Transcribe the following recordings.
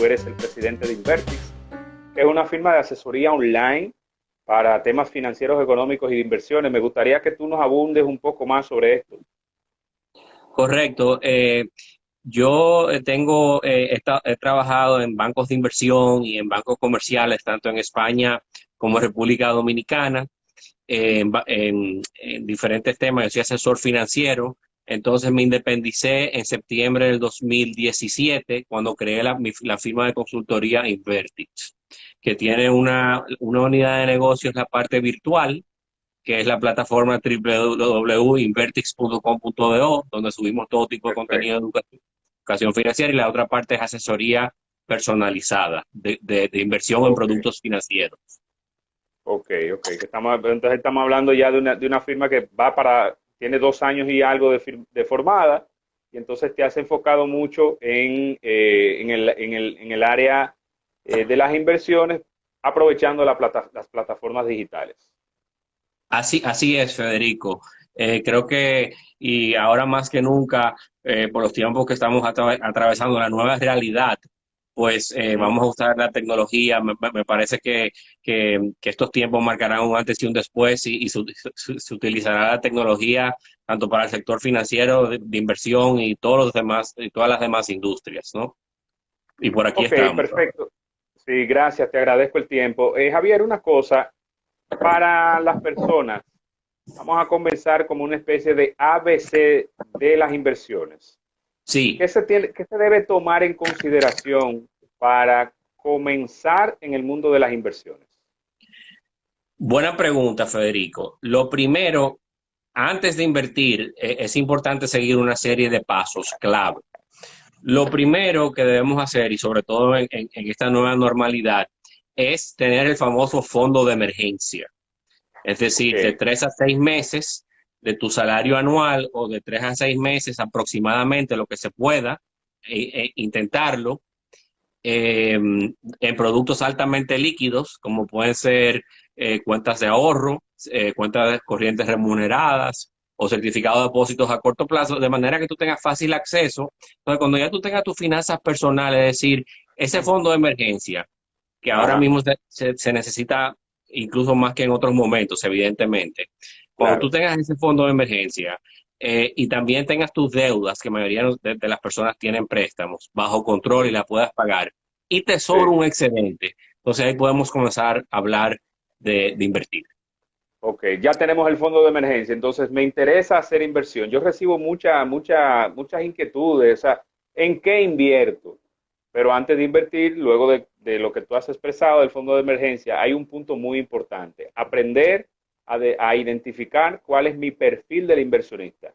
tú eres el presidente de Invertix, que es una firma de asesoría online para temas financieros, económicos y de inversiones. Me gustaría que tú nos abundes un poco más sobre esto. Correcto. He trabajado en bancos de inversión y en bancos comerciales, tanto en España como en República Dominicana, en diferentes temas. Yo soy asesor financiero. Entonces me independicé en septiembre del 2017 cuando creé la firma de consultoría Invertix, que tiene una unidad de negocios, la parte virtual, que es la plataforma www.invertix.com.do, donde subimos todo tipo de contenido de Perfecto. educación financiera, y la otra parte es asesoría personalizada de inversión en Ok, productos financieros. ok. Entonces estamos hablando ya de una firma que tiene 2 años y algo de formada, y entonces te has enfocado mucho en el área de las inversiones, aprovechando las plataformas digitales. Así es, Federico. Creo que, y ahora más que nunca, por los tiempos que estamos atravesando, la nueva realidad, pues Ujú. vamos a usar la tecnología. Me parece que estos tiempos marcarán un antes y un después, y se utilizará la tecnología tanto para el sector financiero de inversión y todos los demás, y todas las demás industrias, ¿no? Y por aquí Ok, estamos. perfecto. Sí, gracias, te agradezco el tiempo. Javier, una cosa, para las personas, vamos a comenzar como una especie de ABC de las inversiones. Sí. Qué se debe tomar en consideración para comenzar en el mundo de las inversiones? Buena pregunta, Federico. Lo primero, antes de invertir, es importante seguir una serie de pasos clave. Lo primero que debemos hacer, y sobre todo en esta nueva normalidad, es tener el famoso fondo de emergencia. Es Ok, decir, de 3 a 6 meses de tu salario anual, o de 3 a 6 meses aproximadamente, lo que se pueda, intentarlo, en productos altamente líquidos, como pueden ser cuentas de ahorro, cuentas corrientes remuneradas o certificados de depósitos a corto plazo, de manera que tú tengas fácil acceso. Entonces, cuando ya tú tengas tus finanzas personales, es decir, ese fondo de emergencia, que ahora ajá, mismo se necesita incluso más que en otros momentos, evidentemente. Cuando tú claro, tengas ese fondo de emergencia, y también tengas tus deudas, que la mayoría de las personas tienen préstamos, bajo control y sí, la puedas pagar, y te sobra sí. un excedente, entonces ahí podemos comenzar a hablar de invertir. Ok, ya tenemos el fondo de emergencia, entonces me interesa hacer inversión. Yo recibo muchas inquietudes, o sea, ¿en qué invierto? Pero antes de invertir, luego de lo que tú has expresado del fondo de emergencia, hay un punto muy importante, aprender a identificar cuál es mi perfil del inversionista.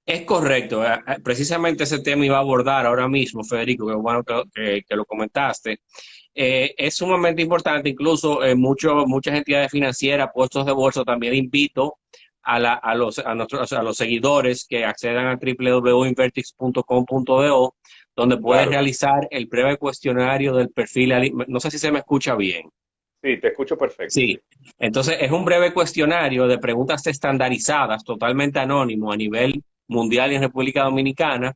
Es correcto, precisamente ese tema iba a abordar ahora mismo, Federico, que bueno que lo comentaste. Es sumamente importante, incluso muchas entidades financieras, puestos de bolsa, también invito a los seguidores que accedan a www.invertix.com.do, donde puedes Claro, realizar el breve cuestionario del perfil. No sé si se me escucha bien. sí, te escucho perfecto, sí. Sí, entonces es un breve cuestionario de preguntas estandarizadas, totalmente anónimo a nivel mundial y en República Dominicana,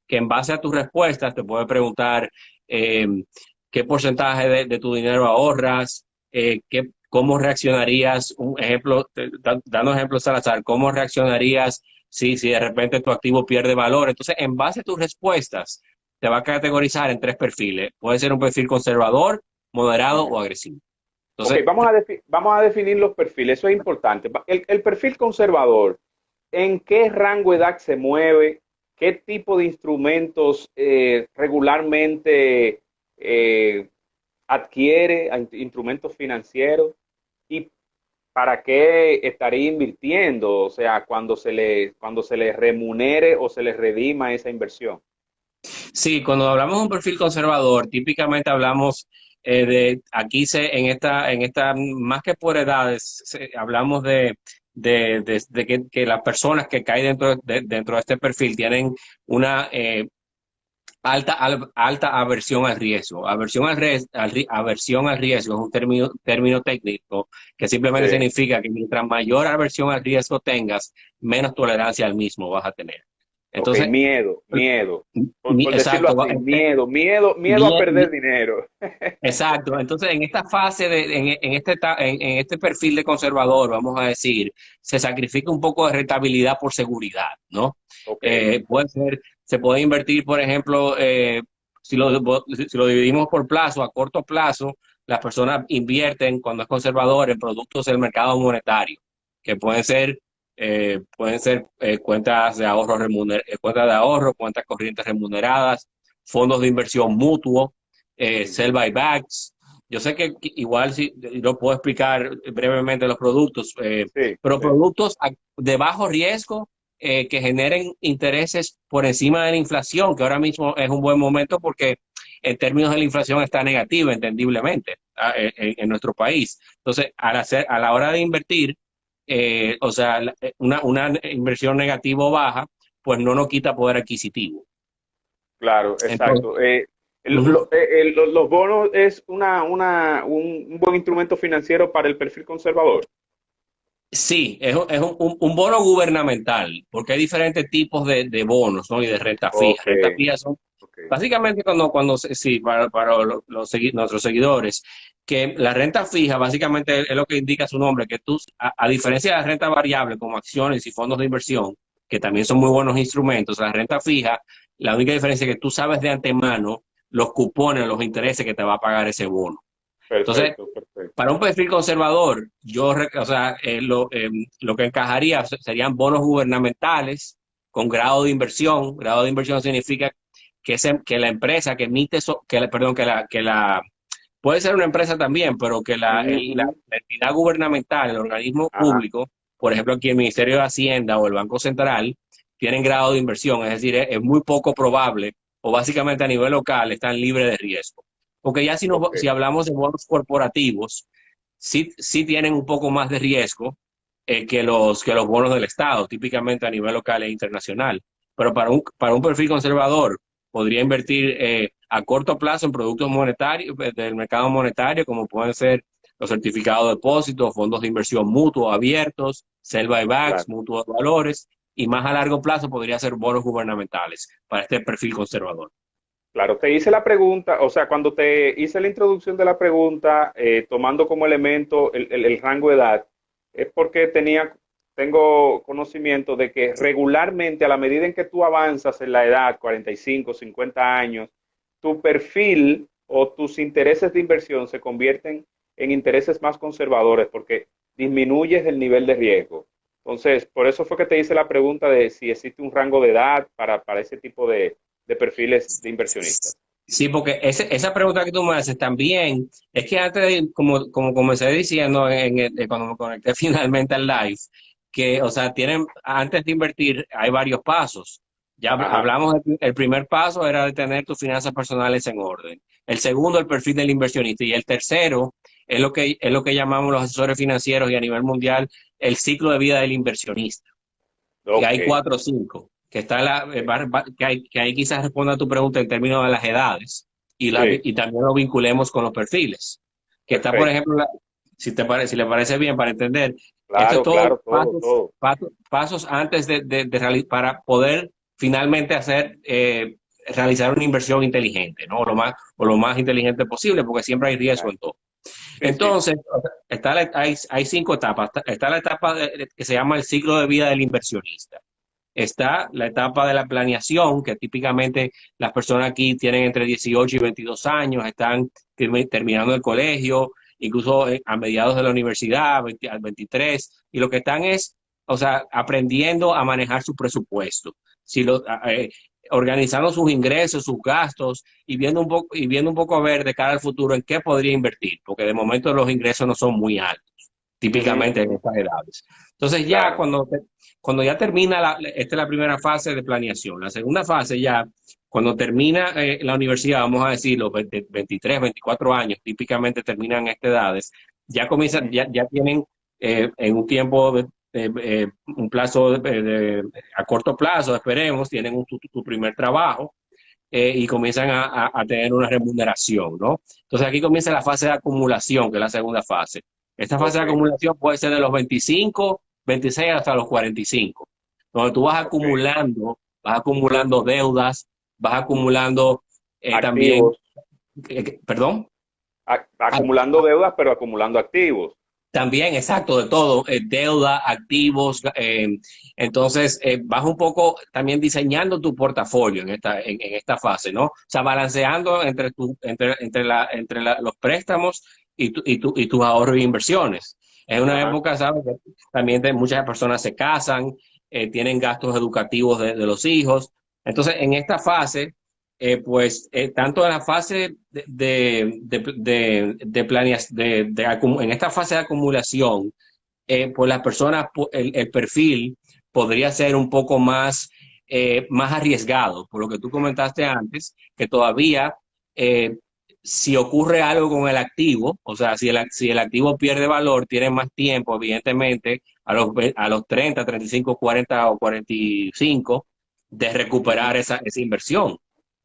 que en base a tus respuestas te puede preguntar eh, qué porcentaje de tu dinero ahorras, cómo reaccionarías, un ejemplo, dando ejemplos al azar, cómo reaccionarías si de repente tu activo pierde valor. Entonces, en base a tus respuestas, te va a categorizar en tres perfiles. Puede ser un perfil conservador, moderado Ujú. o agresivo. Ok, Entonces, vamos a definir los perfiles, eso es importante. El perfil conservador, ¿en qué rango de edad se mueve? ¿Qué tipo de instrumentos regularmente eh, adquiere? Instrumentos financieros. ¿Y para qué estaría invirtiendo? O sea, cuando se le remunere o se le redima esa inversión. sí, cuando hablamos de un perfil conservador, típicamente hablamos más que por edades, hablamos de que las personas que caen dentro de este perfil tienen una alta aversión al riesgo. Aversión al riesgo es un término técnico que simplemente Sí. significa que mientras mayor aversión al riesgo tengas, menos tolerancia al mismo vas a tener. Ok, Entonces, miedo. Por decirlo exacto, así, miedo a perder dinero. exacto. Entonces, en esta fase, en este perfil de conservador, vamos a decir, se sacrifica un poco de rentabilidad por seguridad, ¿no? Ok, Se puede invertir, por ejemplo, si lo dividimos por plazo, a corto plazo, las personas invierten cuando es conservador en productos del mercado monetario, que pueden ser cuentas de ahorro, cuentas de ahorro, cuentas corrientes remuneradas, fondos de inversión mutuo, sell ujú, buybacks. Yo sé que igual si no puedo explicar brevemente los productos, sí, pero sí, productos de bajo riesgo que generen intereses por encima de la inflación, que ahora mismo es un buen momento porque en términos de la inflación está negativa, entendiblemente, en nuestro país. Entonces, a la hora de invertir, o sea, una inversión negativa o baja, pues no nos quita poder adquisitivo. claro, Entonces, exacto. ujú. Los bonos es un buen instrumento financiero para el perfil conservador. Sí, es un bono gubernamental, porque hay diferentes tipos de bonos, ¿no? Y de renta fija. Ok, Renta fija son ok. básicamente sí, para nuestros seguidores, que la renta fija básicamente es lo que indica su nombre, que tú, a diferencia de la renta variable como acciones y fondos de inversión, que también son muy buenos instrumentos, la renta fija, la única diferencia es que tú sabes de antemano los cupones, los intereses que te va a pagar ese bono. Entonces, Perfecto, perfecto. para un perfil conservador, o sea, lo que encajaría serían bonos gubernamentales con grado de inversión. Grado de inversión significa que la empresa que emite, perdón, puede ser una empresa también, pero que Ujú, ujú. la entidad gubernamental, el organismo Ajá, público, por ejemplo, aquí el Ministerio de Hacienda o el Banco Central, tienen grado de inversión. Es decir, es muy poco probable, o básicamente a nivel local, están libres de riesgo. Porque ya ok. si hablamos de bonos corporativos, sí tienen un poco más de riesgo que los bonos del Estado, típicamente a nivel local e internacional. Pero para un perfil conservador, podría invertir a corto plazo en productos monetarios del mercado monetario, como pueden ser los certificados de depósito, fondos de inversión mutuos abiertos, sell buybacks, Claro. mutuos de valores, y más a largo plazo podría ser bonos gubernamentales para este perfil conservador. Claro, te hice la pregunta, o sea, cuando te hice la introducción de la pregunta, tomando como elemento el rango de edad, es porque tengo conocimiento de que regularmente a la medida en que tú avanzas en la edad, 45, 50 años, tu perfil o tus intereses de inversión se convierten en intereses más conservadores porque disminuyes el nivel de riesgo. Entonces, por eso fue que te hice la pregunta de si existe un rango de edad para ese tipo de perfiles de inversionistas. Sí, porque esa pregunta que tú me haces también, es que antes, como comencé diciendo cuando me conecté finalmente al live, que, o sea, antes de invertir hay varios pasos. Ya Ajá, hablamos, el primer paso era de tener tus finanzas personales en orden. El segundo, el perfil del inversionista. Y el tercero es lo que llamamos los asesores financieros y a nivel mundial el ciclo de vida del inversionista, que ok, hay cuatro o cinco, ok. que ahí quizás responda a tu pregunta en términos de las edades Sí, y también lo vinculemos con los perfiles. Que está, por perfecto. ejemplo, si le parece bien para entender, esto es Claro, todo claro, todo, todo. pasos antes para poder finalmente realizar una inversión inteligente, ¿no? O lo más inteligente posible, porque siempre hay riesgo en Exacto. todo. Sí, sí. Entonces, hay cinco etapas. Está la etapa que se llama el ciclo de vida del inversionista. Está la etapa de la planeación, que típicamente las personas aquí tienen entre 18 y 22 años, están terminando el colegio, incluso a mediados de la universidad, al 23, y lo que están es, o sea, aprendiendo a manejar su presupuesto, si lo, organizando sus ingresos, sus gastos y viendo un poco a ver de cara al futuro en qué podría invertir, porque de momento los ingresos no son muy altos, Ujú, típicamente en ujú. estas edades. Entonces ya Claro. cuando ya termina, esta es la primera fase de planeación. La segunda fase ya, cuando termina la universidad, vamos a decir, los 23, 24 años, típicamente terminan estas edades, ya comienzan, Ujú. ya tienen en un tiempo, un plazo a corto plazo, esperemos, tienen tu primer trabajo y comienzan a tener una remuneración, ¿no? Entonces aquí comienza la fase de acumulación, que es la segunda fase. Esta fase de Ok, acumulación puede ser de los 25, 26 hasta los 45, donde tú vas ok. acumulando, vas acumulando deudas, vas acumulando también, Activos. perdón. Acumulando deudas, pero acumulando activos. También, exacto, de todo, deuda, activos, entonces vas un poco también diseñando tu portafolio en esta fase, ¿no? O sea, balanceando entre los préstamos y tus ahorros e inversiones. Es una Ajá. época, ¿sabes? Que también muchas personas se casan, tienen gastos educativos de los hijos. Entonces, en esta fase pues tanto en la fase en esta fase de acumulación, pues las personas, el perfil podría ser un poco más arriesgado, por lo que tú comentaste antes, que todavía si ocurre algo con el activo, o sea, si el activo pierde valor, tiene más tiempo, evidentemente, a los 30, 35, 40 o 45, de recuperar esa inversión.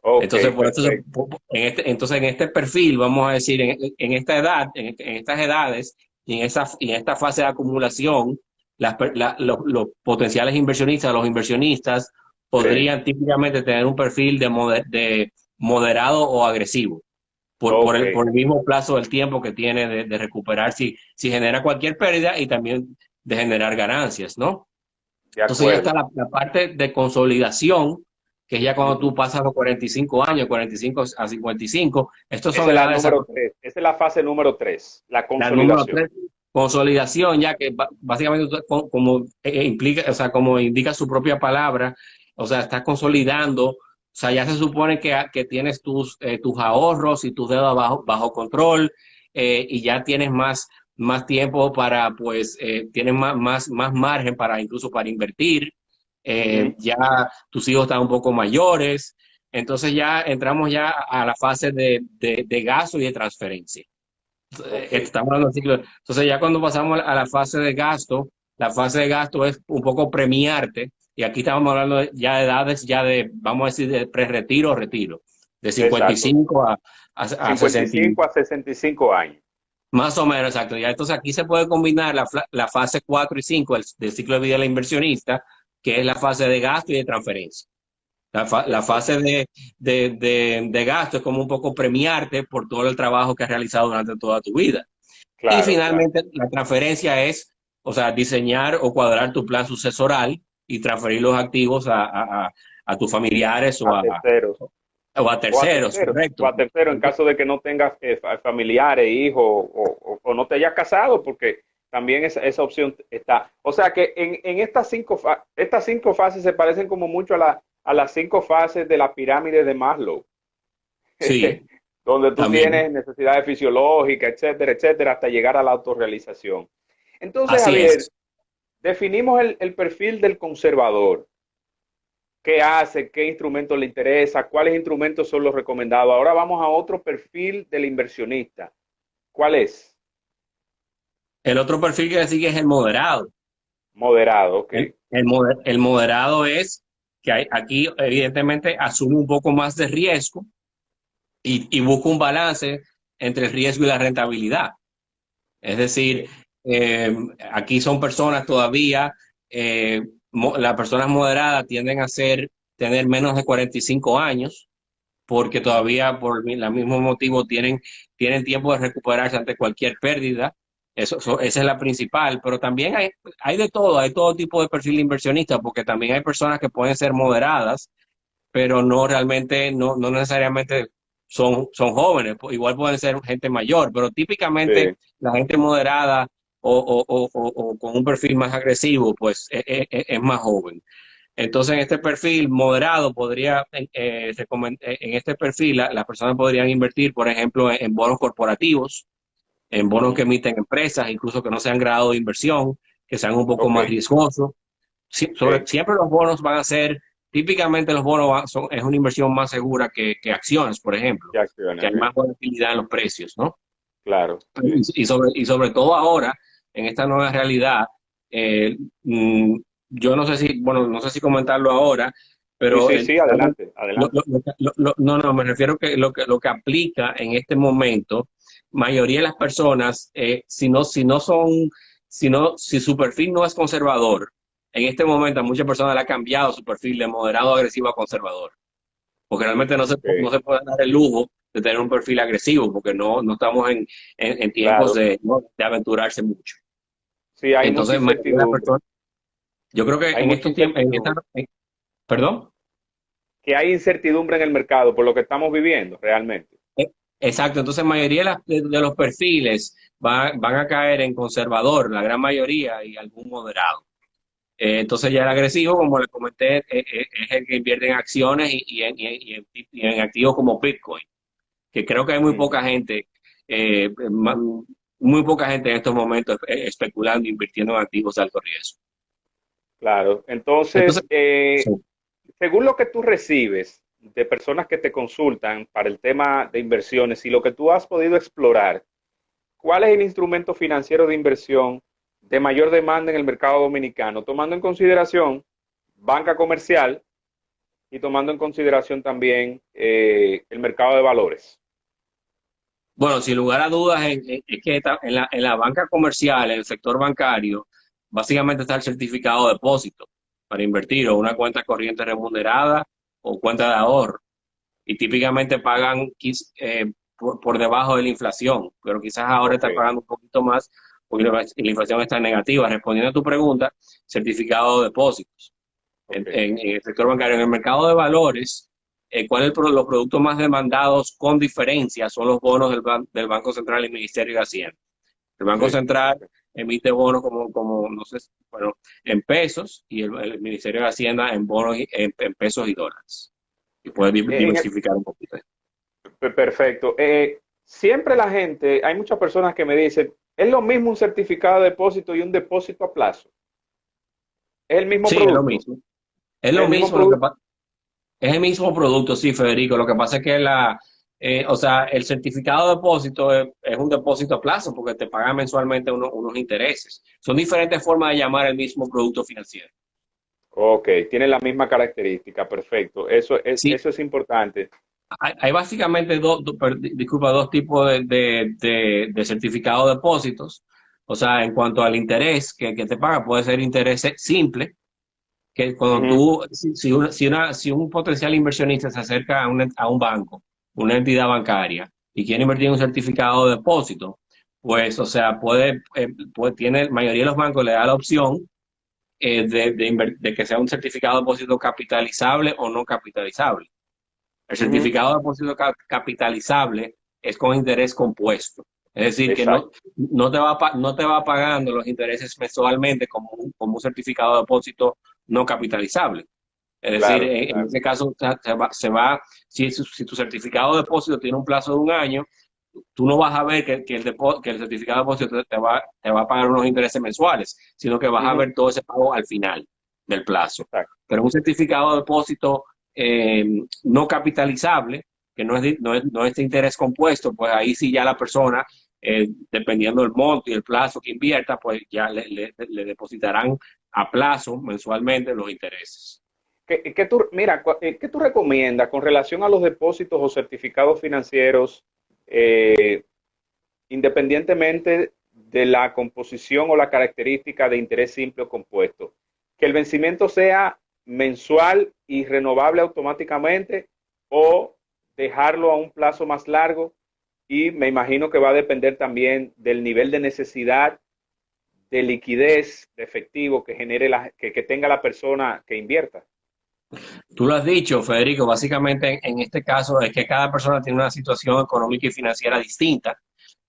Ok, Entonces, por eso, perfecto. entonces en este perfil, vamos a decir, en esta edad, en estas edades y en esta fase de acumulación, los potenciales inversionistas, los inversionistas, Sí. podrían típicamente tener un perfil de moderado o agresivo, por Ok, el mismo plazo del tiempo que tiene de recuperar si genera cualquier pérdida y también de generar ganancias, ¿no? de Entonces ya está acuerdo. la parte de consolidación, que es ya cuando Ujú. tú pasas los 45 años, 45 a 55. Estos son Esa es la edades, número 3. Esa es la fase número 3, la la número consolidación. 3, consolidación, ya que básicamente como implica, o sea, como indica su propia palabra, o sea, estás consolidando, o sea, ya se supone que tienes tus ahorros y tus deudas bajo control, y ya tienes más tiempo para, pues, tienes más margen para incluso para invertir, Ujú. ya tus hijos están un poco mayores, entonces ya entramos ya a la fase de gasto y de transferencia. Ok, Estamos hablando de ciclo. Entonces ya cuando pasamos a la fase de gasto, la fase de gasto es un poco premiarte, y aquí estamos hablando ya de edades, ya vamos a decir, de pre-retiro o retiro, de exacto. 55 a cincuenta y 60, cinco a 65 años. más o menos, exacto. Ya entonces aquí se puede combinar la fase 4 y 5 del ciclo de vida del inversionista, que es la fase de gasto y de transferencia. La Perfecto. fase de gasto es como un poco premiarte por todo el trabajo que has realizado durante toda tu vida. Y Claro, claro. finalmente, la transferencia es, o sea, diseñar o cuadrar tu plan sucesoral y transferir los activos a tus familiares A terceros. o a O a terceros, terceros. O correcto. a terceros en caso de que no tengas familiares, hijos o no te hayas casado, porque también esa opción está. O sea que en estas 5 fases se parecen como mucho a las 5 fases de la pirámide de Maslow. Sí, Donde tú también. tienes necesidades fisiológicas, etcétera, etcétera, hasta llegar a la autorrealización. Entonces, Así Javier, es. definimos el perfil del conservador. ¿Qué hace? ¿Qué instrumentos le interesa? ¿Cuáles instrumentos son los recomendados? Ahora vamos a otro perfil del inversionista. ¿Cuál es? El otro perfil que sigue es el moderado. Moderado, ok. El moderado es que aquí, evidentemente, asume un poco más de riesgo y busca un balance entre el riesgo y la rentabilidad. Es decir, Ok. aquí son personas todavía, las personas moderadas tienden a tener menos de 45 años, porque todavía por el mismo motivo tienen tiempo de recuperarse ante cualquier pérdida. Esa es la principal, pero también hay de todo, hay todo tipo de perfil de inversionista, porque también hay personas que pueden ser moderadas pero no realmente, no necesariamente son jóvenes, igual pueden ser gente mayor, pero típicamente Sí. la gente moderada o con un perfil más agresivo, pues es más joven. Entonces, en este perfil moderado en este perfil las personas podrían invertir, por ejemplo, en bonos corporativos, en bonos que Ujú. emiten empresas, incluso que no sean grado de inversión, que sean un poco Ok. más riesgosos. Sí. Siempre los bonos van a ser, típicamente los bonos es una inversión más segura que acciones, por ejemplo, De que acciones. hay más volatilidad en los precios, ¿no? Claro. Sí. Y sobre todo ahora, en esta nueva realidad, eh, mm, yo no sé bueno, no sé si comentarlo ahora, Sí, pero sí, sí, adelante, adelante. no, me refiero que lo que aplica en este momento, mayoría de las personas, si su perfil no es conservador, en este momento a muchas personas le ha cambiado su perfil de moderado agresivo a conservador, porque realmente no Ok, se puede dar el lujo de tener un perfil agresivo, porque no estamos en tiempos claro. ¿no? de aventurarse mucho. Sí, hay mucha Entonces, la mayoría de las incertidumbre. personas, yo creo que Hay en mucha estos tiempos, incertidumbre. perdón. Que hay incertidumbre en el mercado por lo que estamos viviendo realmente. Exacto, entonces la mayoría de los perfiles van a caer en conservador, la gran mayoría, y algún moderado. Entonces ya el agresivo, como les comenté, es el que invierte en acciones y en activos como Bitcoin, que creo que hay Ujú. ma- muy poca gente en estos momentos especulando, invirtiendo en activos de alto riesgo. Claro. Entonces, Entonces, sí. según lo que tú recibes de personas que te consultan para el tema de inversiones y lo que tú has podido explorar, ¿cuál es el instrumento financiero de inversión de mayor demanda en el mercado dominicano? Tomando en consideración banca comercial y tomando en consideración también el mercado de valores. Bueno, sin lugar a dudas, es que en la banca comercial, en el sector bancario, básicamente está el certificado de depósito para invertir o una cuenta corriente remunerada o cuenta de ahorro. Y típicamente pagan por debajo de la inflación, pero quizás ahora Ok, está pagando un poquito más porque la inflación está negativa. Respondiendo a tu pregunta, certificado de depósitos ok. en el sector bancario. En el mercado de valores, ¿cuáles los productos más demandados con diferencia? Son los bonos del Banco Central y Ministerio de Hacienda. El Banco Sí, Central ok. emite bonos no sé, bueno, en pesos y el Ministerio de Hacienda en bonos en pesos y dólares. Y puede En el- diversificar un poquito. Perfecto. Siempre la gente, hay muchas personas que me dicen, es lo mismo un certificado de depósito y un depósito a plazo. Es el mismo Sí, es lo producto. mismo. Es Es lo el mismo mismo, lo que producto. pasa. Es el mismo producto, sí, Federico. Lo que pasa es que o sea, el certificado de depósito es un depósito a plazo porque te pagan mensualmente unos intereses. Son diferentes formas de llamar el mismo producto financiero. Ok, tiene la misma característica. Perfecto. Sí, Eso es importante. hay básicamente disculpa, dos tipos de certificado de depósitos. O sea, en cuanto al interés que te paga, puede ser interés simple, que cuando Ujú, si un potencial inversionista se acerca a un banco, una entidad bancaria, y quiere invertir en un certificado de depósito, pues, o sea, la mayoría de los bancos le da la opción de que sea un certificado de depósito capitalizable o no capitalizable. El ujú. certificado de depósito capitalizable es con interés compuesto. Es decir, que Exacto. no te va pagando los intereses mensualmente como un certificado de depósito no capitalizable. Es decir, Claro, en claro. ese caso si tu certificado de depósito tiene un plazo de un año, tú no vas a ver que el certificado de depósito te va a pagar unos intereses mensuales, sino que vas a Ujú, ver todo ese pago al final del plazo. exacto. Pero un certificado de depósito eh, no capitalizable, que no es de interés compuesto, pues ahí sí ya la persona, dependiendo del monto y el plazo que invierta, pues ya le depositarán a plazo mensualmente los intereses. ¿Qué tú recomiendas con relación a los depósitos o certificados financieros, eh, independientemente de la composición o la característica de interés simple o compuesto? Que el vencimiento sea mensual y renovable automáticamente o dejarlo a un plazo más largo y me imagino que va a depender también del nivel de necesidad de liquidez, de efectivo que genere que tenga la persona que invierta. Tú lo has dicho, Federico, básicamente en este caso es que cada persona tiene una situación económica y financiera distinta.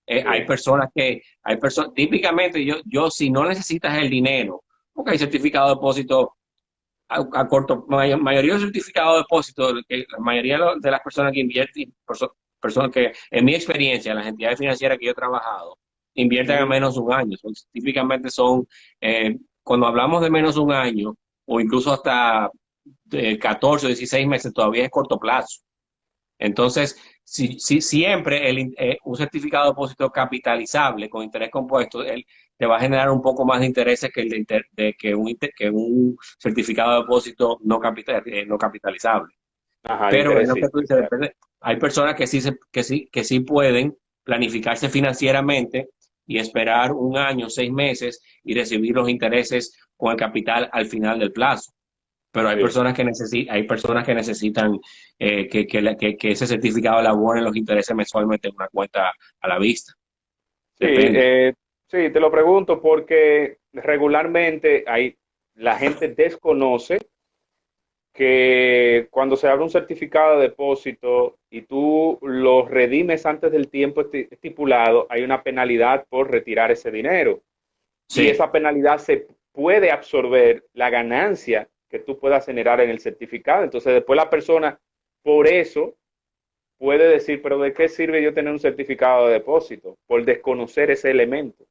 Hay Sí. personas típicamente si no necesitas el dinero, porque hay certificado de depósito a corto, mayoría de los certificados de depósito, que la mayoría de las personas que invierten, personas que, en mi experiencia, las entidades financieras que yo he trabajado, invierten a Ujú. menos de un año. Típicamente cuando hablamos de menos de un año, o incluso hasta 14 o 16 meses, todavía es corto plazo. Entonces, si siempre un certificado de depósito capitalizable con interés compuesto, él te va a generar un poco más de intereses que, que un certificado de depósito no capitalizable. Ajá, de Pero es interés lo que tú simple, dices, claro. depende. Hay personas que sí pueden planificarse financieramente y esperar un año, 6 meses y recibir los intereses con el capital al final del plazo. Pero hay Sí. personas que necesitan que ese certificado elabore los intereses mensualmente en una cuenta a la vista. Sí, Depende. sí, te lo pregunto porque regularmente la gente desconoce que cuando se abre un certificado de depósito y tú lo redimes antes del tiempo estipulado, hay una penalidad por retirar ese dinero. Y Sí. esa penalidad se puede absorber la ganancia que tú puedas generar en el certificado. Entonces después la persona, por eso, puede decir, pero ¿de qué sirve yo tener un certificado de depósito? Por desconocer ese elemento.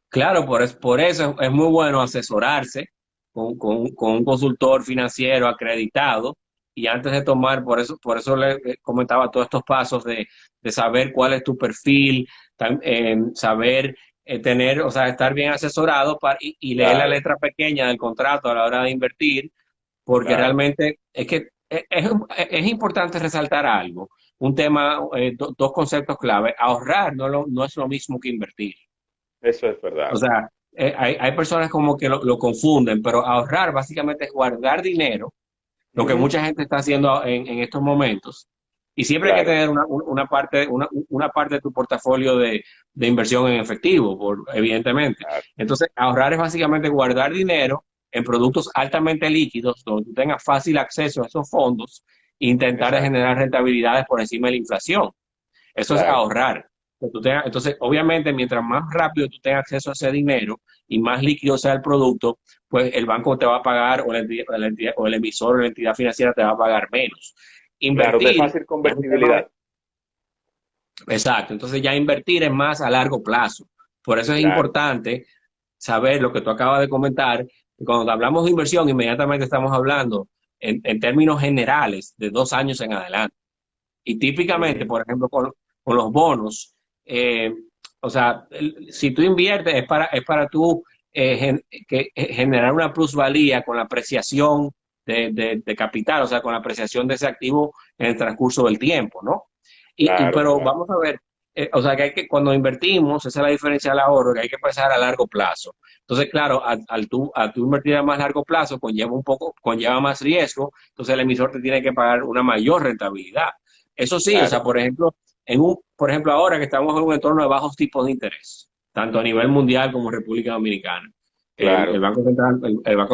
Claro, por eso es muy bueno asesorarse con un consultor financiero acreditado y antes de tomar, por eso le comentaba todos estos pasos de saber cuál es tu perfil, saber tener, o sea, estar bien asesorado y leer la Claro, letra pequeña del contrato a la hora de invertir, porque claro. realmente es que es importante resaltar algo, un tema, dos conceptos clave. Ahorrar no es lo mismo que invertir. Eso es O verdad. sea, hay personas como que lo confunden, pero ahorrar básicamente es guardar dinero, lo que Ujú, mucha gente está haciendo en estos momentos. Y siempre hay que claro, tener una parte de tu portafolio de inversión en efectivo, evidentemente. claro. Entonces, ahorrar es básicamente guardar dinero en productos altamente líquidos, donde tú tengas fácil acceso a esos fondos e intentar de Exacto, generar rentabilidades por encima de la inflación. Eso es claro. ahorrar. Entonces, obviamente, mientras más rápido tú tengas acceso a ese dinero y más líquido sea el producto, pues el banco te va a pagar o el emisor o la entidad financiera te va a pagar menos. Claro, de Invertir fácil es un tema, convertibilidad. exacto. Entonces ya invertir es más a largo plazo. Por eso es Claro. importante saber lo que tú acabas de comentar, que cuando hablamos de inversión, inmediatamente estamos hablando en términos generales de 2 años en adelante. Y típicamente, Ujú, por ejemplo, con los bonos, eh, o sea, si tú inviertes es para tú generar una plusvalía con la apreciación de capital, o sea, con la apreciación de ese activo en el transcurso del tiempo, ¿no? claro, Pero claro. vamos a ver, o sea, que cuando invertimos, esa es la diferencia del ahorro, que hay que pensar a largo plazo. Entonces, claro, al tú invertir a más largo plazo, conlleva más riesgo, entonces el emisor te tiene que pagar una mayor rentabilidad. Eso sí, o sea, Claro, por ejemplo, por ejemplo, ahora que estamos en un entorno de bajos tipos de interés, tanto a nivel mundial como República Dominicana. claro. El Banco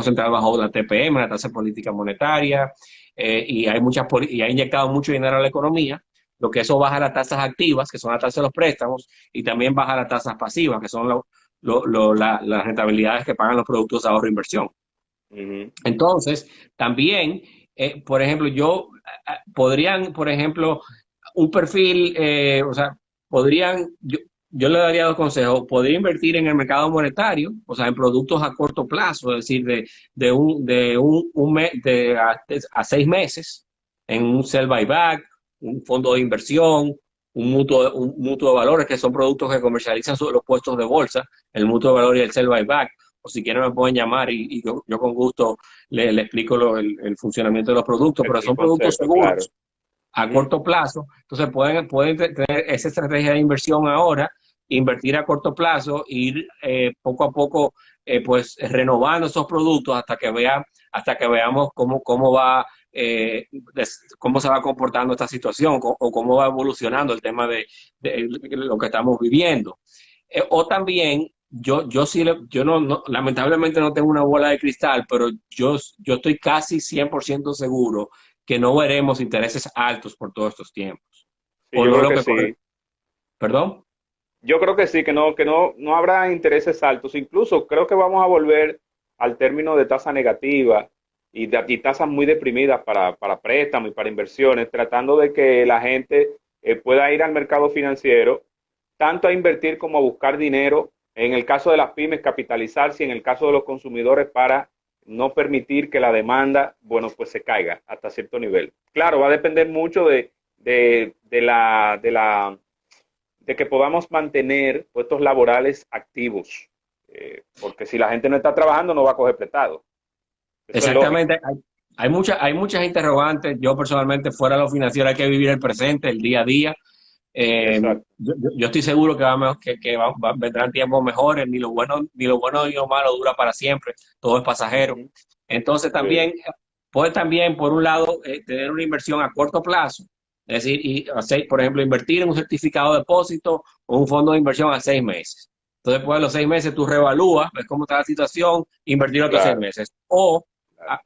Central bajó la TPM, la tasa de política monetaria, y y ha inyectado mucho dinero a la economía, lo que eso baja las tasas activas, que son las tasas de los préstamos, y también baja las tasas pasivas, que son las rentabilidades que pagan los productos de ahorro e inversión. Ujú. Entonces, también, por ejemplo, podrían, por ejemplo, un perfil, o sea, yo le daría dos consejos. Podría invertir en el mercado monetario, o sea, en productos a corto plazo, es decir, a 6 meses, en un sell buyback, un fondo de inversión, un mutuo de valores, que son productos que comercializan sobre los puestos de bolsa, el mutuo de valor y el sell buyback. O si quieren me pueden llamar y yo con gusto le explico el funcionamiento de los productos, pero El son productos concepto, claro. seguros a Ujú. corto plazo. Entonces pueden tener esa estrategia de inversión ahora, invertir a corto plazo, ir poco a poco pues renovando esos productos hasta que veamos cómo se va comportando esta situación o cómo va evolucionando el tema de lo que estamos viviendo. O también, yo sí, yo lamentablemente no tengo una bola de cristal, pero yo estoy casi 100% seguro que no veremos intereses altos por todos estos tiempos. Sí, O yo no creo lo que que corre, sí. perdón. Yo creo que sí, no habrá intereses altos. Incluso creo que vamos a volver al término de tasa negativa y tasas muy deprimidas para préstamos y para inversiones, tratando de que la gente pueda ir al mercado financiero, tanto a invertir como a buscar dinero. En el caso de las pymes, capitalizarse, y en el caso de los consumidores, para no permitir que la demanda, bueno, pues se caiga hasta cierto nivel. Claro, va a depender mucho de que podamos mantener puestos laborales activos, porque si la gente no está trabajando no va a coger prestado, eso es lógico. Exactamente, hay muchas interrogantes. Yo personalmente, fuera de lo financiero, hay que vivir el presente, el día a día. exacto. Yo estoy seguro que, vendrán tiempos mejores, ni lo bueno ni lo malo dura para siempre, todo es pasajero. Ujú, Entonces sí, también puede también, por un lado, tener una inversión a corto plazo, es decir, y hacer, por ejemplo, invertir en un certificado de depósito o un fondo de inversión a 6 meses. Entonces, después de los 6 meses, tú reevalúas, ves cómo está la situación, invertir otros seis claro, meses. O claro.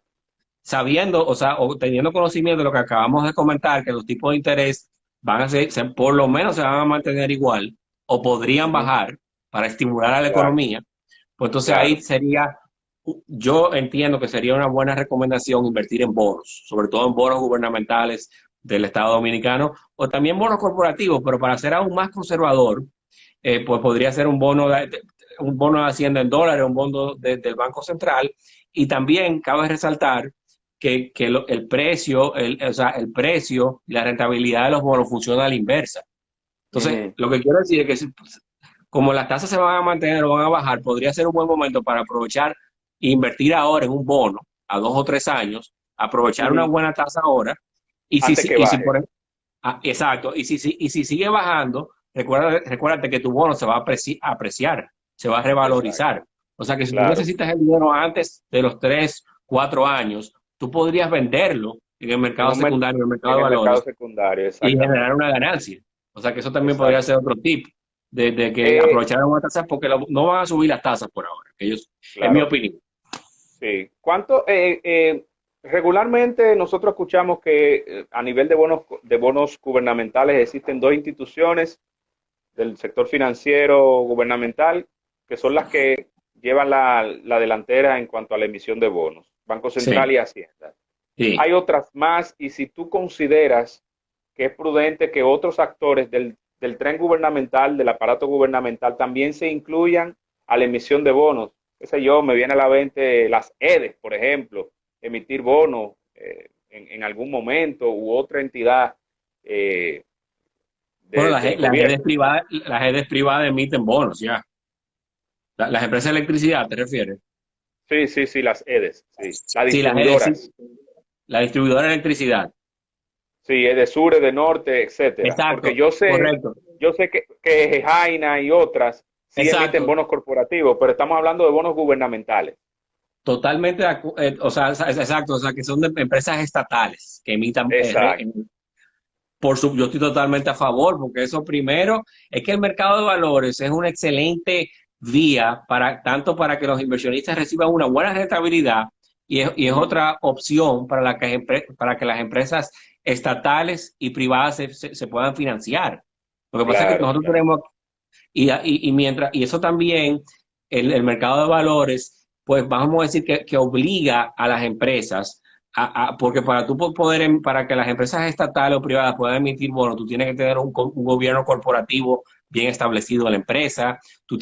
sabiendo, o sea, o teniendo conocimiento de lo que acabamos de comentar, que los tipos de interés van a por lo menos se van a mantener igual o podrían Ujú, bajar para estimular a la claro, economía, pues entonces ahí claro. sería, yo entiendo que sería una buena recomendación invertir en bonos, sobre todo en bonos gubernamentales del Estado Dominicano o también bonos corporativos, pero para ser aún más conservador, pues podría ser un bono de Hacienda en dólares, un bono del Banco Central. Y también cabe resaltar que el precio, o sea, el precio y la rentabilidad de los bonos funciona a la inversa. Entonces, Ujú, lo que quiero decir es que como las tasas se van a mantener o van a bajar, podría ser un buen momento para aprovechar e invertir ahora en un bono a 2 o 3 años, aprovechar una ujú. buena tasa ahora, Antes que y si baje. por, exacto. Y si sigue bajando, recuérdate que tu bono se va a apreciar, se va a Exacto, revalorizar. O sea que si tú claro. necesitas el dinero antes de los 3, 4 años, tú podrías venderlo en el En mercado un secundario, en el mercado en de el mercado valores secundario, y generar exactamente. una ganancia. O sea que eso también podría Exacto. ser otro tip de que Eh, aprovechar una tasa porque no van a subir las tasas por ahora. Que ellos, en mi claro, opinión. sí. Regularmente nosotros escuchamos que a nivel de bonos gubernamentales existen dos instituciones del sector financiero gubernamental que son las que llevan la delantera en cuanto a la emisión de bonos, Banco Central Sí, y Hacienda. sí. Hay otras más y si tú consideras que es prudente que otros actores del tren gubernamental, del aparato gubernamental, también se incluyan a la emisión de bonos. Qué sé yo, me viene a la mente las EDES, por ejemplo, emitir bonos en algún momento u otra entidad eh, Bueno, del gobierno. las redes privadas emiten bonos, ya. Las empresas de electricidad, ¿te refieres? Sí, sí, sí, las EDES, sí. Las Sí, las redes, sí. distribuidoras, La distribuidora de electricidad. sí, EDESUR, EDENORTE, etcétera. Porque Exacto, correcto. yo sé que Jaina y otras sí emiten Exacto. bonos corporativos, pero estamos hablando de bonos gubernamentales. Totalmente, o sea, exacto, o sea, que son de empresas estatales que emitan, Exacto, yo estoy totalmente a favor, porque eso primero es que el mercado de valores es una excelente vía tanto para que los inversionistas reciban una buena rentabilidad y es ujú, otra opción para que las empresas estatales y privadas se puedan financiar. Lo que pasa es que claro, nosotros claro. tenemos, y eso también, el mercado de valores, pues vamos a decir que obliga a las empresas porque para para que las empresas estatales o privadas puedan emitir bonos, tú tienes que tener un gobierno corporativo bien establecido en la empresa, Sí,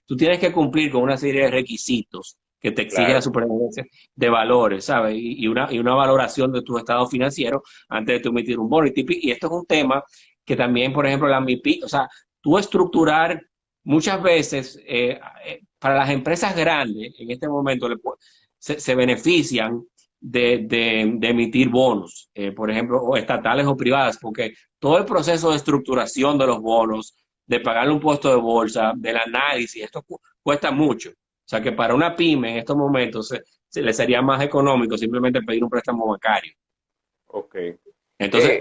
tú tienes que cumplir con una serie de requisitos que te exige la claro. superintendencia de valores, ¿sabes? Y una valoración de tu estado financiero antes de tú emitir un bono. Y esto es un tema que también, por ejemplo, la MIPI, o sea, tú estructurar muchas veces para las empresas grandes en este momento se benefician de emitir bonos, por ejemplo, o estatales o privadas, porque todo el proceso de estructuración de los bonos, de pagarle un puesto de bolsa, del análisis, esto cuesta mucho. O sea que para una pyme en estos momentos se le sería más económico simplemente pedir un préstamo bancario. Ok. Entonces, Eh,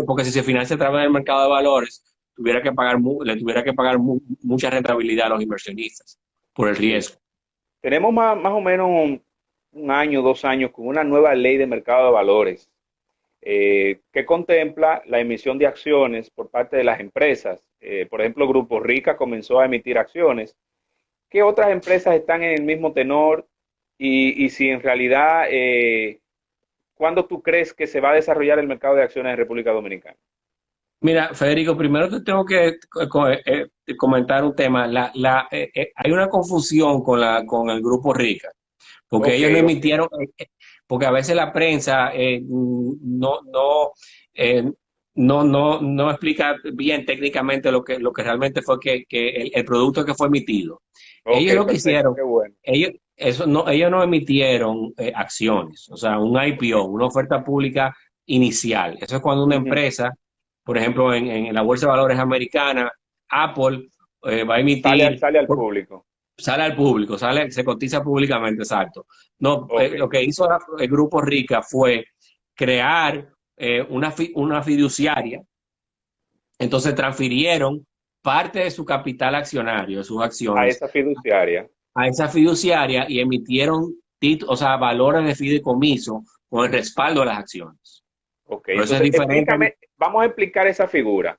porque si se financia a través del mercado de valores, le tuviera que pagar mucha rentabilidad a los inversionistas por el sí. riesgo. Tenemos más o menos un año, 2 años con una nueva ley de mercado de valores que contempla la emisión de acciones por parte de las empresas. Por ejemplo, Grupo Rica comenzó a emitir acciones. ¿Qué otras empresas están en el mismo tenor? Y si en realidad, ¿cuándo tú crees que se va a desarrollar el mercado de acciones en República Dominicana? Mira, Federico, primero te tengo que comentar un tema. Hay una confusión con el Grupo Rica, porque Ok, ellos no ok, emitieron, porque a veces la prensa eh, no explica bien técnicamente lo que realmente fue que el producto que fue emitido. ok, Ellos lo que perfecto, hicieron, qué bueno. ellos no emitieron acciones, o sea, un IPO, una oferta pública inicial. Eso es cuando una Ujú, empresa por ejemplo, en la Bolsa de Valores americana, Apple va a emitir, Sale al público. sale al público, se cotiza públicamente, exacto. No, Ok. lo que hizo el Grupo Rica fue crear una fiduciaria, entonces transfirieron parte de su capital accionario, de sus A acciones, esa fiduciaria. a esa fiduciaria y emitieron o sea, valores de fideicomiso con el respaldo de las acciones. Ok, Pero eso es entonces diferente. explícame, vamos a explicar esa figura.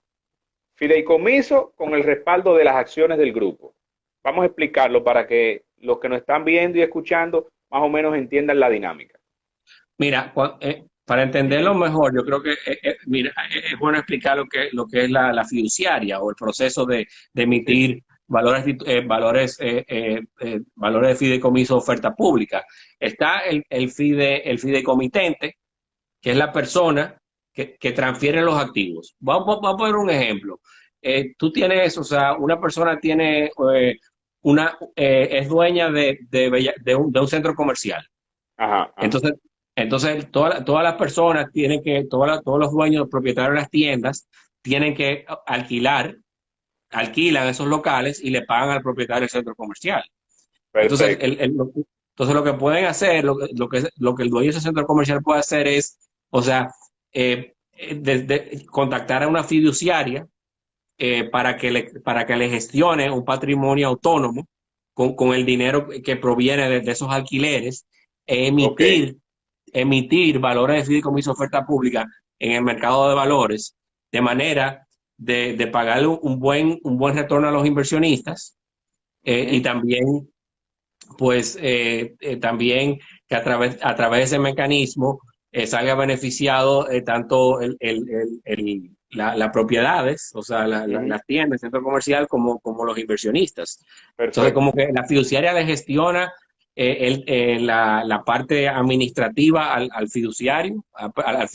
Fideicomiso con el respaldo de las acciones del grupo. Vamos a explicarlo para que los que nos están viendo y escuchando más o menos entiendan la dinámica. Mira, para entenderlo mejor, yo creo que mira, es bueno explicar lo que es la fiduciaria o el proceso de Sí, emitir valores de fideicomiso de oferta pública. Está el fideicomitente, que es la persona que transfiere los activos. Vamos a poner un ejemplo. Tú tienes, o sea, una persona tiene es dueña de un centro comercial. ajá, ajá. Entonces, todas las personas tienen que, todos los dueños, los propietarios de las tiendas, tienen que alquilan esos locales y le pagan al propietario del centro comercial. Entonces, Perfecto. entonces lo que pueden hacer, lo que el dueño de ese centro comercial puede hacer es, o sea, contactar a una fiduciaria para que le gestione un patrimonio autónomo con el dinero que proviene de esos alquileres, e Ok. emitir valores de fideicomiso oferta pública en el mercado de valores, de manera de pagarle un buen retorno a los inversionistas, y Ujú. también, pues, también que a través de ese mecanismo salga beneficiado tanto las propiedades, o sea, Ujú. las tiendas, el centro comercial, como los inversionistas. Entonces, Perfecto. como que la fiduciaria le gestiona la parte administrativa al fiduciario, al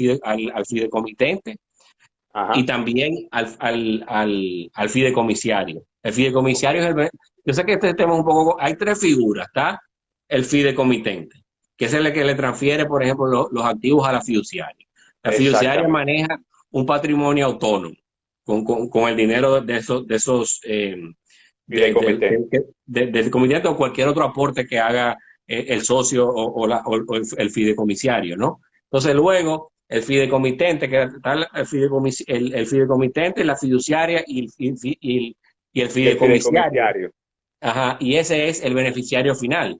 fideicomitente, y Ajá. también al fideicomisario. El fideicomisario yo sé que este tema es un poco, hay tres figuras, ¿está? El fideicomitente, que es el que le transfiere, por ejemplo, los activos a la fiduciaria. La fiduciaria Exactamente. maneja un patrimonio autónomo con el dinero de esos Fideicomitente. del comitente o cualquier otro aporte que haga el socio o el fideicomisario, ¿no? Entonces luego el fideicomitente, que está el fideicomitente, la fiduciaria y el Y el fideicomisario. fideicomisario. Ajá, y ese es el beneficiario final,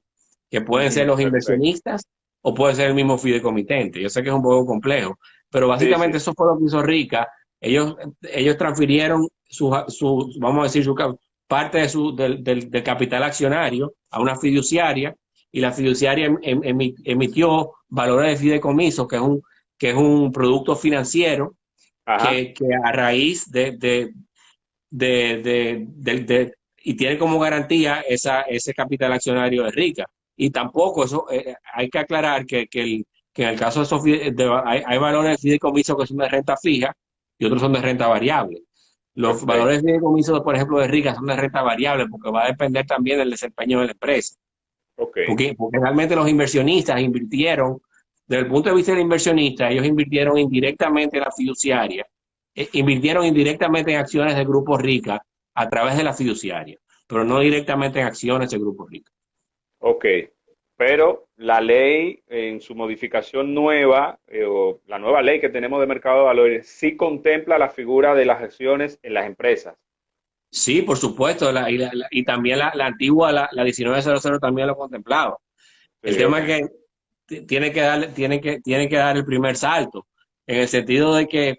que pueden ser Ujú. los Perfecto. inversionistas o puede ser el mismo fideicomitente. Yo sé que es un poco complejo, pero Sí, sí. básicamente eso fue lo que hizo Rica. Ellos transfirieron vamos a decir, parte del capital accionario a una fiduciaria, y la fiduciaria emitió valores de fideicomiso, que es un producto financiero Ajá. que a raíz y tiene como garantía ese capital accionario de Rica. Y tampoco eso, hay que aclarar que en el caso de esos hay valores de fideicomiso que son de renta fija y otros son de renta variable. Los Perfecto. valores de fideicomiso, por ejemplo, de Rica son de renta variable, porque va a depender también del desempeño de la empresa. Ok. Porque realmente los inversionistas invirtieron, desde el punto de vista del inversionista, ellos invirtieron indirectamente en la fiduciaria, invirtieron indirectamente en acciones del Grupo Rica a través de la fiduciaria, pero no directamente en acciones del Grupo Rica. Ok. Pero la ley en su modificación nueva, o la nueva ley que tenemos de mercado de valores, sí contempla la figura de las acciones en las empresas. Sí, por supuesto, y también la antigua, la 1900 también lo contemplaba. El Sí, tema ok. es que tiene que dar el primer salto, en el sentido de que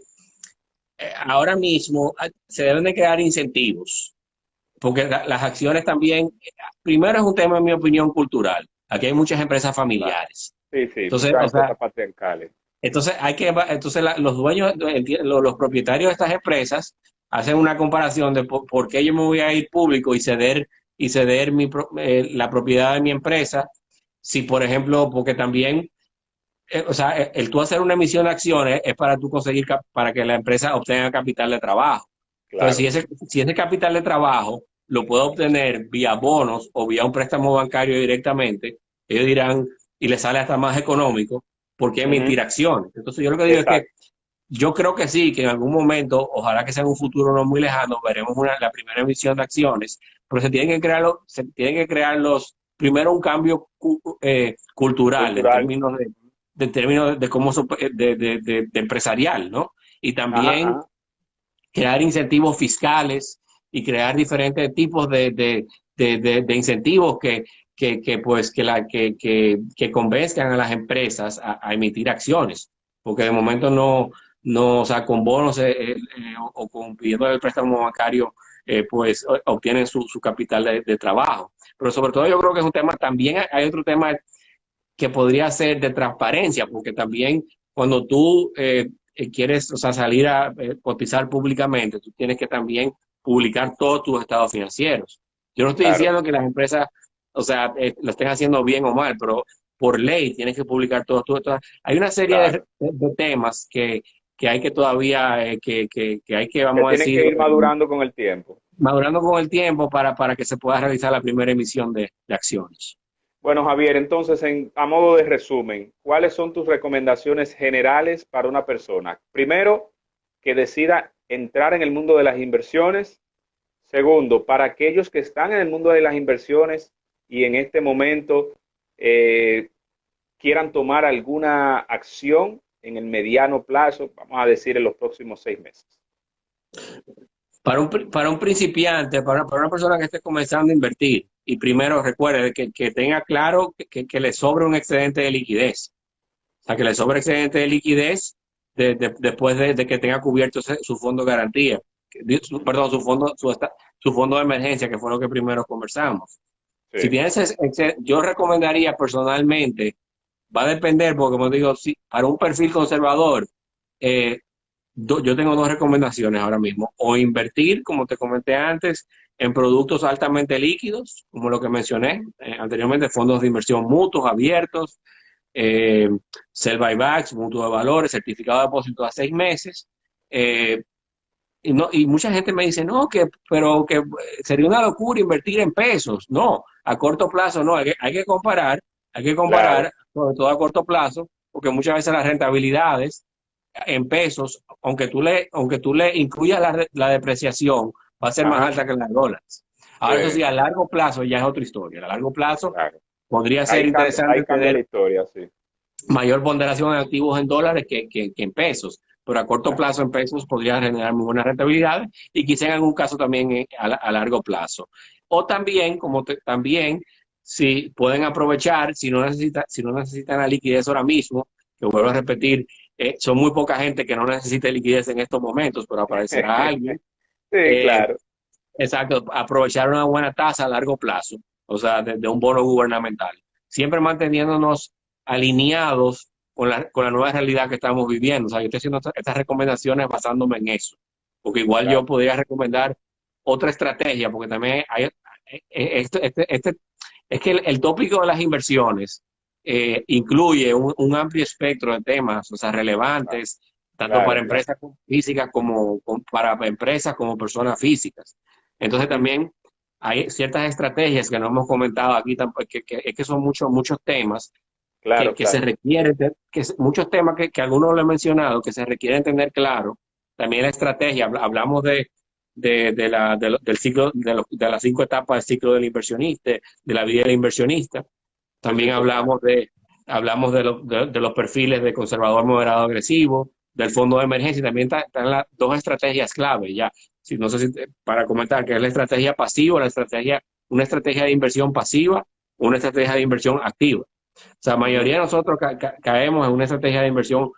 ahora mismo se deben de crear incentivos, porque las acciones también, primero es un tema, en mi opinión, cultural. Aquí hay muchas empresas Claro. familiares. Sí, sí, Entonces, muchas o sea, empresas patriarcales. los dueños, los propietarios de estas empresas hacen una comparación de por qué yo me voy a ir público y ceder la propiedad de mi empresa, si por ejemplo, porque también, o sea, el tú hacer una emisión de acciones es para tú conseguir, para que la empresa obtenga capital de trabajo. Entonces, si Claro. ese capital de trabajo lo puedo obtener vía bonos o vía un préstamo bancario directamente, ellos dirán, y les sale hasta más económico, ¿por qué Ujú. emitir acciones? Entonces, yo lo que digo es que Exacto. yo creo que sí, que en algún momento, ojalá que sea en un futuro no muy lejano, veremos la primera emisión de acciones, pero se tienen que crear primero un cambio cultural Cultural. en términos de cómo de empresarial, ¿no? Y Ajá, también ajá. crear incentivos fiscales y crear diferentes tipos de incentivos pues, que convenzcan a las empresas a emitir acciones, porque de momento no, o sea, con bonos o con pidiendo el préstamo bancario, pues obtienen su capital de trabajo. Pero sobre todo yo creo que es un tema, también hay otro tema que podría ser de transparencia, porque también cuando tú quieres, o sea, salir a cotizar públicamente, tú tienes que también publicar todos tus estados financieros. Yo no estoy Claro, diciendo que las empresas, o sea, lo estén haciendo bien o mal, pero por ley tienes que publicar todos tus estados. Hay una serie claro. de temas que hay que todavía, que hay que, Que vamos a tienen decir, que ir madurando con el tiempo. madurando con el tiempo para que se pueda realizar la primera emisión de acciones. Bueno, Javier, entonces, a modo de resumen, ¿cuáles son tus recomendaciones generales para una persona? Primero, que decida entrar en el mundo de las inversiones. Segundo, para aquellos que están en el mundo de las inversiones y en este momento eh, quieran tomar alguna acción en el mediano plazo, vamos a decir en los próximos 6 meses. Para un principiante, para una persona que esté comenzando a invertir, y primero recuerde que tenga claro que le sobre un excedente de liquidez. O sea, que le sobre excedente de liquidez después de que tenga cubierto su fondo de garantía. Perdón, su fondo de emergencia, que fue lo que primero conversamos. Si Sí, tienes yo recomendaría personalmente, va a depender, porque como digo, si, para un perfil conservador, eh, yo tengo dos recomendaciones ahora mismo. O invertir, como te comenté antes, en productos altamente líquidos, como lo que mencioné anteriormente, fondos de inversión mutuos, abiertos, eh, sell buybacks, mutuo de valores, certificado de depósito a 6 meses. eh, y mucha gente me dice, no, pero que sería una locura invertir en pesos. No, a corto plazo no, hay que claro. comparar, sobre todo a corto plazo, porque muchas veces las rentabilidades en pesos, aunque tú le incluyas la depreciación, va a ser más Ajá, alta que la de dólares. Ahora, eso sí, sí, a largo plazo ya es otra historia. A largo plazo claro. podría ser Ahí interesante cambia la tener historia, sí. mayor ponderación en activos en dólares que en pesos, pero a corto Claro. plazo en pesos podría generar muy buenas rentabilidades y quizá en algún caso también a largo plazo. O también, también, si pueden aprovechar, si no necesitan la liquidez ahora mismo, que vuelvo a repetir, son muy poca gente que no necesite liquidez en estos momentos, pero aparecerá alguien. Sí, eh, claro, exacto, aprovechar una buena tasa a largo plazo, o sea, de un bono gubernamental, siempre manteniéndonos alineados con la nueva realidad que estamos viviendo. O sea, yo estoy haciendo estas recomendaciones basándome en eso, porque igual yo claro. podría recomendar otra estrategia, porque también hay, es que el tópico de las inversiones incluye un amplio espectro de temas, o sea, Claro, relevantes, tanto para claro, claro. empresas físicas como para empresas como personas físicas. Entonces Ujú. también hay ciertas estrategias que no hemos comentado aquí, es que son muchos temas Claro, que se claro. requieren, muchos temas que algunos lo he mencionado, que se requieren tener claro. También la estrategia, hablamos del ciclo, de las 5 etapas del ciclo del inversionista, de la vida del inversionista. Eso es También importante. hablamos de los perfiles de conservador, moderado, agresivo, del fondo de emergencia. Y también están las dos estrategias clave ya. Si, no sé si para comentar que es la estrategia pasiva, una estrategia de inversión pasiva, una estrategia de inversión activa. O sea, la mayoría Ujú. de nosotros caemos en una estrategia de inversión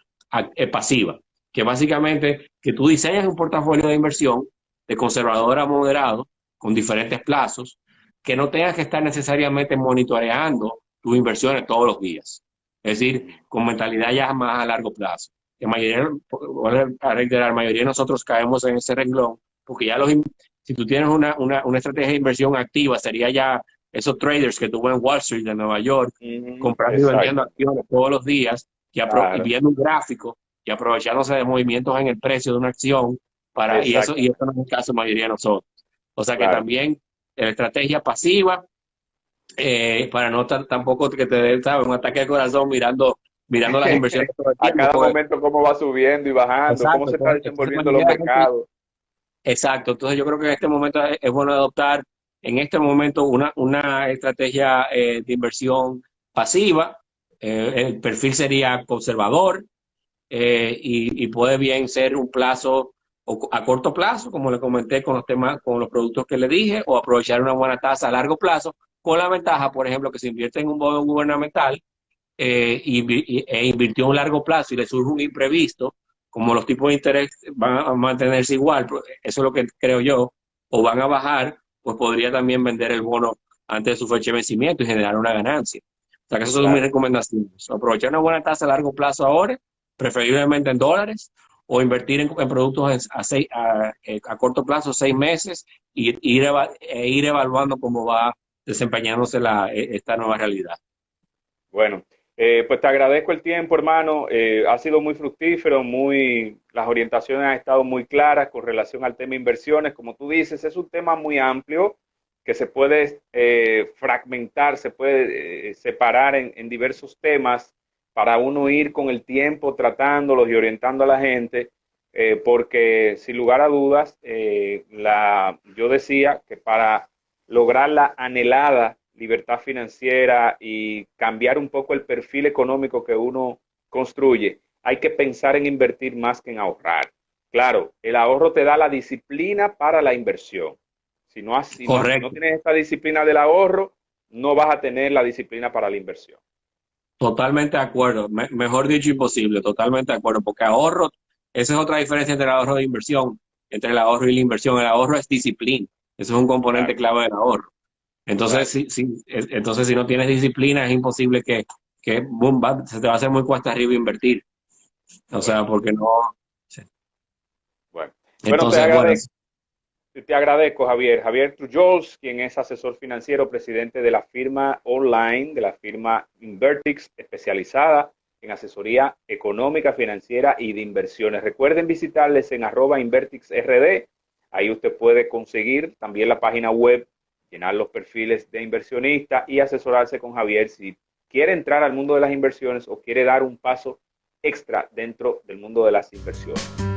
pasiva, que básicamente que tú diseñas un portafolio de inversión de conservador a moderado, con diferentes plazos, que no tengas que estar necesariamente monitoreando tus inversiones todos los días. Es decir, con mentalidad ya más a largo plazo. Que mayoría, voy a reiterar, la mayoría de nosotros caemos en ese renglón, porque ya si tú tienes una estrategia de inversión activa, sería ya esos traders que tuvo en Wall Street de Nueva York, Ujú. comprando y vendiendo Exacto. acciones todos los días y Claro. viendo un gráfico y aprovechándose de movimientos en el precio de una acción y eso no es el caso de la mayoría de nosotros. O sea que Claro. también la estrategia pasiva, para no tampoco que te dé, ¿sabes?, un ataque al corazón mirando mirando las inversiones todo el A tiempo. cada momento cómo va subiendo y bajando, cómo Exacto, se está entonces desenvolviendo buena los idea. mercados. Exacto, entonces yo creo que en este momento es bueno adoptar en este momento una estrategia de inversión pasiva. El perfil sería conservador, y puede bien ser un plazo a corto plazo, como le comenté con los temas, con los productos que le dije, o aprovechar una buena tasa a largo plazo, con la ventaja, por ejemplo, que se invierte en un bono gubernamental, e invirtió a un largo plazo y le surge un imprevisto, como los tipos de interés van a mantenerse igual, pues, eso es lo que creo yo, o van a bajar, pues podría también vender el bono antes de su fecha de vencimiento y generar una ganancia. O sea que esas son mis Claro. recomendaciones. Aprovechar una buena tasa a largo plazo ahora, preferiblemente en dólares, o invertir en productos a corto plazo, 6 meses, y ir evaluando cómo va desempeñándose esta nueva realidad. Bueno, pues te agradezco el tiempo, hermano. Ha sido muy fructífero, las orientaciones han estado muy claras con relación al tema inversiones. Como tú dices, es un tema muy amplio que se puede fragmentar, se puede separar en diversos temas para uno ir con el tiempo tratándolos y orientando a la gente, porque sin lugar a dudas, yo decía que para lograr la anhelada libertad financiera y cambiar un poco el perfil económico que uno construye, hay que pensar en invertir más que en ahorrar. Claro, el ahorro te da la disciplina para la inversión. Si no Correcto. tienes esta disciplina del ahorro, no vas a tener la disciplina para la inversión. Totalmente de acuerdo, mejor dicho imposible, totalmente de acuerdo, porque ahorro, esa es otra diferencia entre el ahorro de inversión, entre el ahorro y la inversión. El ahorro es disciplina, eso es un componente Claro, clave del ahorro. Entonces, claro. entonces si no tienes disciplina, es imposible que boom, se te va a hacer muy cuesta arriba invertir. O Bueno, sea, porque no. Sí. bueno. Bueno, Entonces, bueno, te agradezco, Javier. Javier Trujols, quien es asesor financiero, presidente de la firma online, de la firma Invertix, especializada en asesoría económica, financiera y de inversiones. Recuerden visitarles en @InvertixRD. Ahí usted puede conseguir también la página web, llenar los perfiles de inversionista y asesorarse con Javier si quiere entrar al mundo de las inversiones o quiere dar un paso extra dentro del mundo de las inversiones.